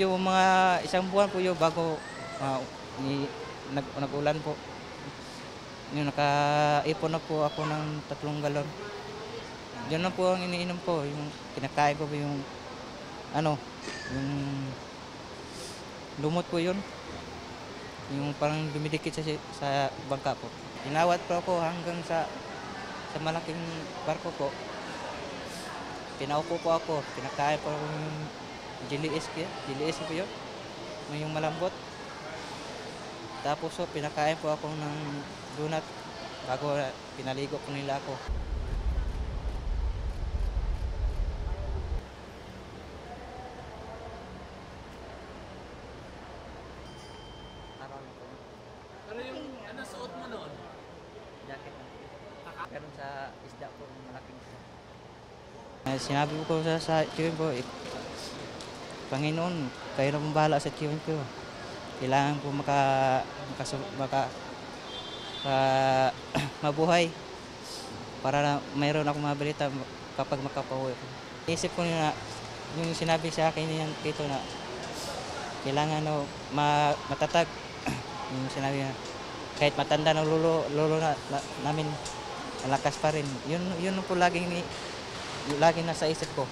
medyo mga isang buwan po yun bago nag-ulan po. Yung nakaipon na po ako ng 3 galon. Yun na po ang iniinom ko, yung kinakain ko po yung ano, yung lumot po yun. Yung parang dumidikit sa bangka po. Inawat po ako hanggang sa malaking barko po. Pinaupo po ako, kinakain po yung GLS po yun, yung malambot. Tapos so, pinakain po ako ng donut bago pinaligo po nila ako. Ano yung ano suot mo noon? Jacket na. Ganun sa isda po, malaking isda. Sinabi ko sa tiyon ko, Panginoon, kayo na pong bahala sa tiyon ko. Kailangan po mabuhay para na mayroon akong mabilita kapag makapauwi. Isip ko na yung sinabi sa akin yan dito na kailangan matatag. Yung sinabi na kahit matanda ng lolo namin, malakas pa rin. Yun po laging nasa isip ko.